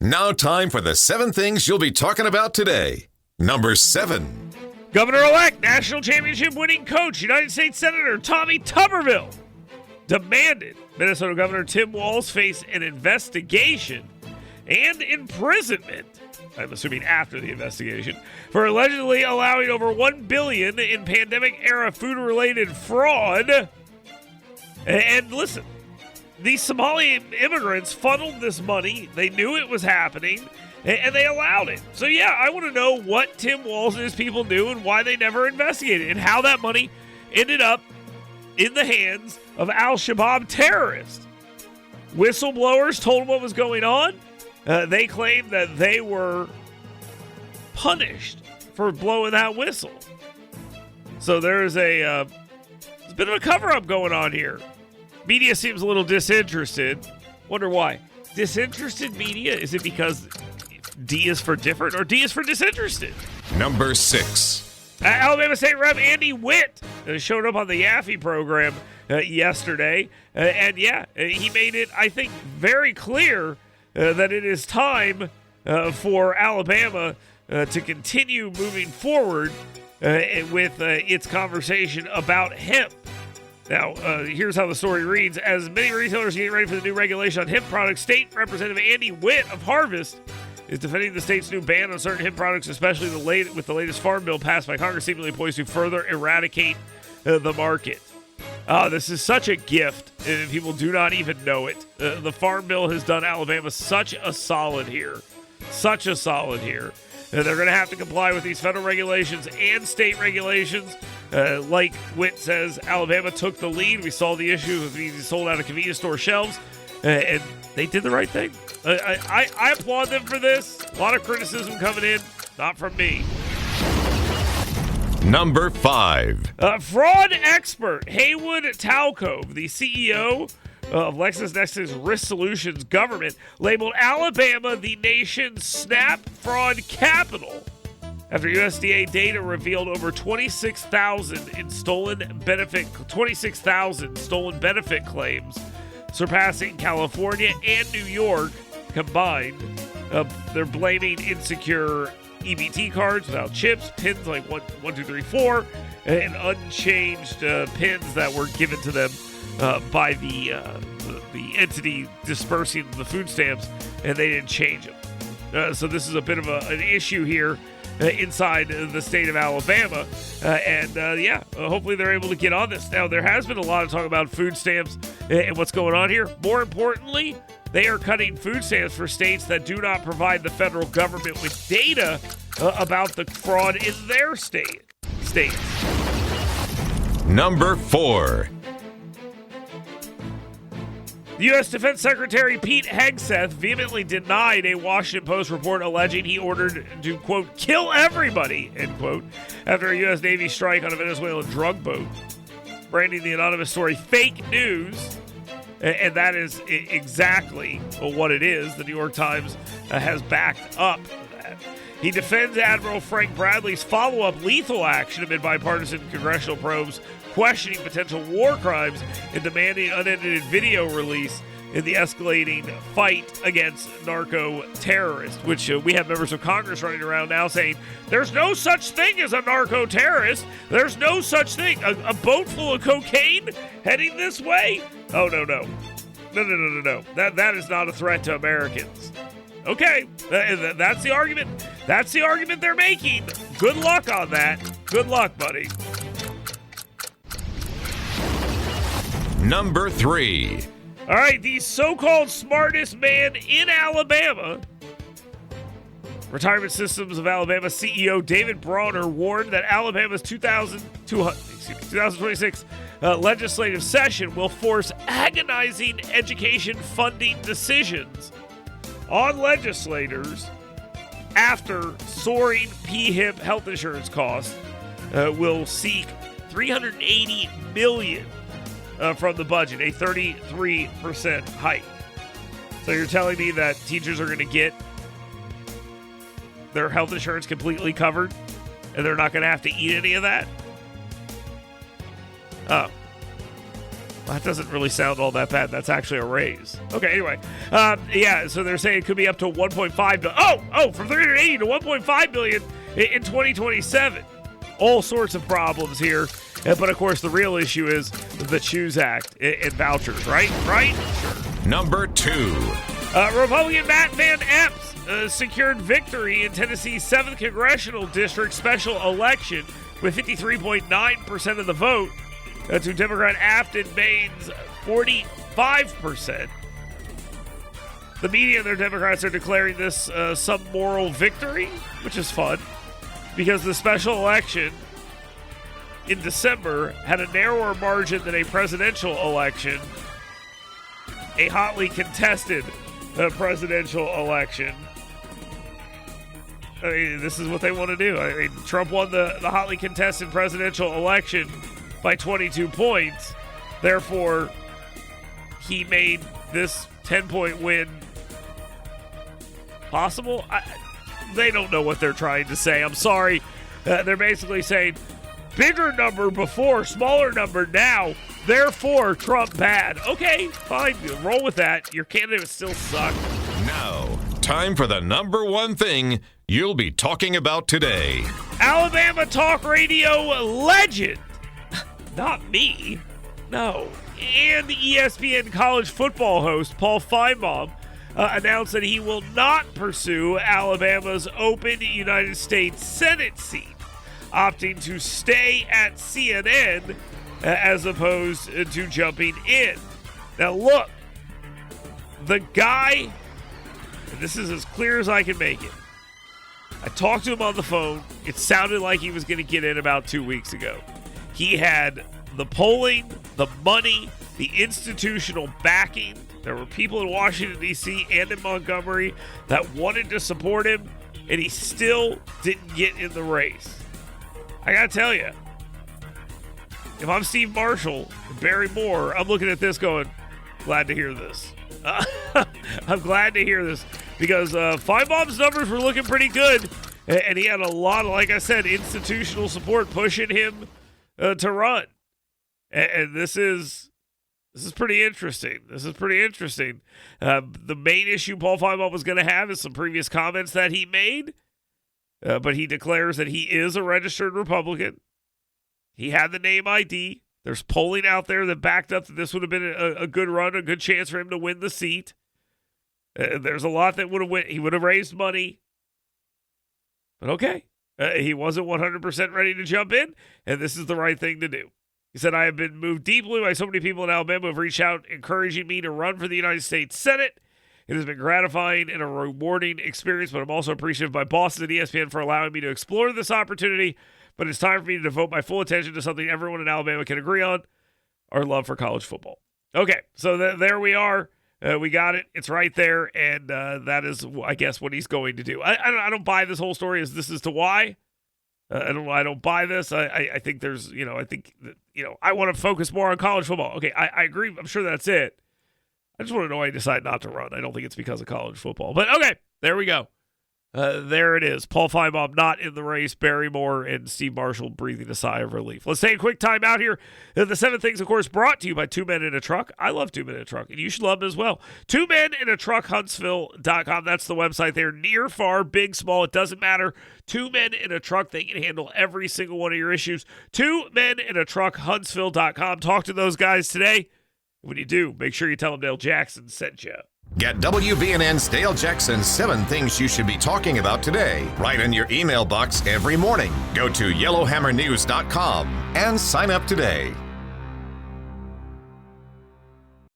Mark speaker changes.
Speaker 1: Now time for the 7 things you'll be talking about today. Number 7.
Speaker 2: Governor-elect, National Championship-winning Coach U.S. Senator Tommy Tuberville demanded Minnesota Governor Tim Walz face an investigation and imprisonment, I'm assuming after the investigation, for allegedly allowing over $1 billion in pandemic-era food-related fraud. And listen, these Somali immigrants funneled this money. They knew it was happening, and they allowed it. So, yeah, I want to know what Tim Walz and his people knew and why they never investigated and how that money ended up in the hands of Al-Shabaab terrorists. Whistleblowers told what was going on. They claimed that they were punished for blowing that whistle. So there's a bit of a cover-up going on here. Media seems a little disinterested. Wonder why. Disinterested media? Is it because D is for different or D is for disinterested?
Speaker 1: Number 6.
Speaker 2: Alabama State Rep Andy Whitt showed up on the Yaffe program yesterday. And yeah, he made it, I think, very clear that it is time for Alabama to continue moving forward with its conversation about hemp. Now, here's how the story reads. As many retailers get ready for the new regulation on hemp products, State Representative Andy Whitt of Harvest is defending the state's new ban on certain hemp products, especially with the latest farm bill passed by Congress, seemingly poised to further eradicate the market. This is such a gift, and people do not even know it. The farm bill has done Alabama such a solid here. Such a solid here. They're going to have to comply with these federal regulations and state regulations. Like Whitt says, Alabama took the lead. We saw the issue with being sold out of convenience store shelves, and they did the right thing. I applaud them for this. A lot of criticism coming in, not from me.
Speaker 1: Number 5.
Speaker 2: Fraud expert Haywood Talcove, the CEO of LexisNexis Risk Solutions Government, labeled Alabama the nation's SNAP fraud capital after USDA data revealed over 26,000 stolen benefit claims, surpassing California and New York combined. They're blaming insecure EBT cards without chips, pins like 1, 2, 3, 4, and unchanged pins that were given to them by the entity dispersing the food stamps, and they didn't change them. So this is a bit of an issue here inside the state of Alabama. Hopefully they're able to get on this. Now, there has been a lot of talk about food stamps and what's going on here. More importantly, they are cutting food stamps for states that do not provide the federal government with data about the fraud in their states.
Speaker 1: Number 4.
Speaker 2: U.S. Defense Secretary Pete Hegseth vehemently denied a Washington Post report alleging he ordered to, quote, kill everybody, end quote, after a U.S. Navy strike on a Venezuelan drug boat, branding the anonymous story fake news. And that is exactly what it is. The New York Times has backed up that. He defends Admiral Frank Bradley's follow-up lethal action amid bipartisan congressional probes questioning potential war crimes and demanding unedited video release in the escalating fight against narco-terrorists, which we have members of Congress running around now saying, there's no such thing as a narco-terrorist. There's no such thing. A boat full of cocaine heading this way? Oh, no. No. That is not a threat to Americans. Okay, that's the argument. That's the argument they're making. Good luck on that. Good luck, buddy.
Speaker 1: Number 3.
Speaker 2: All right, the so-called smartest man in Alabama, Retirement Systems of Alabama CEO David Brawner warned that Alabama's 2026 legislative session will force agonizing education funding decisions on legislators after soaring PHIP health insurance costs will seek $380 million from the budget, a 33% hike. So you're telling me that teachers are going to get their health insurance completely covered and they're not going to have to eat any of that? Oh. that doesn't really sound all that bad. That's actually a raise. Okay, anyway. So they're saying it could be up to $1.5 billion. From $380 to $1.5 billion in 2027. All sorts of problems here. But, of course, the real issue is the Choose Act and vouchers, right? Right? Sure.
Speaker 1: Number 2.
Speaker 2: Republican Matt Van Epps secured victory in Tennessee's 7th Congressional District special election with 53.9% of the vote to Democrat Afton Bain's 45%. The media and their Democrats are declaring this some moral victory, which is fun, because the special election in December had a narrower margin than a presidential election, a hotly contested presidential election. I mean, this is what they want to do. I mean, Trump won the hotly contested presidential election by 22 points. Therefore, he made this 10-point win possible. They don't know what they're trying to say. I'm sorry. They're basically saying, bigger number before, smaller number now. Therefore, Trump bad. Okay, fine. Roll with that. Your candidate still sucks.
Speaker 1: Now, time for the number one thing you'll be talking about today.
Speaker 2: Alabama talk radio legend. Not me. No. And the ESPN college football host, Paul Finebaum, announced that he will not pursue Alabama's open United States Senate seat, opting to stay at CNN as opposed to jumping in. Now, look, the guy, and this is as clear as I can make it, I talked to him on the phone. It sounded like he was going to get in about 2 weeks ago. He had the polling, the money, the institutional backing. There were people in Washington, D.C. and in Montgomery that wanted to support him, and he still didn't get in the race. I got to tell you, if I'm Steve Marshall and Barry Moore, I'm looking at this going, glad to hear this. I'm glad to hear this because Finebaum's numbers were looking pretty good, and he had a lot of, like I said, institutional support pushing him to run. And this is pretty interesting. The main issue Paul Finebaum was going to have is some previous comments that he made, but he declares that he is a registered Republican. He had the name ID. There's polling out there that backed up that this would have been a good run, a good chance for him to win the seat. There's a lot that would have went. He would have raised money. But okay, he wasn't 100% ready to jump in, and this is the right thing to do. He said, I have been moved deeply by so many people in Alabama who have reached out encouraging me to run for the United States Senate. It has been gratifying and a rewarding experience, but I'm also appreciative by bosses at ESPN for allowing me to explore this opportunity. But it's time for me to devote my full attention to something everyone in Alabama can agree on, our love for college football. Okay, so there we are. We got it. It's right there, and that is, I guess, what he's going to do. I don't buy this whole story as this is to why. I don't buy this. I think there's, I want to focus more on college football. Okay, I agree. I'm sure that's it. I just want to know why he decided not to run. I don't think it's because of college football. But okay, there we go. There it is. Paul Finebaum not in the race. Barry Moore and Steve Marshall breathing a sigh of relief. Let's take a quick time out here. The 7 things, of course, brought to you by 2 Men in a Truck. I love 2 Men in a Truck, and you should love them as well. 2 Men in a Truck, Huntsville.com. That's the website there. Near, far, big, small, it doesn't matter. 2 Men in a Truck. They can handle every single one of your issues. 2 Men in a Truck, Huntsville.com. Talk to those guys today. When you do, make sure you tell them Dale Jackson sent you.
Speaker 1: Get WBNN's Dale Jackson's 7 things you should be talking about today right in your email box every morning. Go to yellowhammernews.com and sign up today.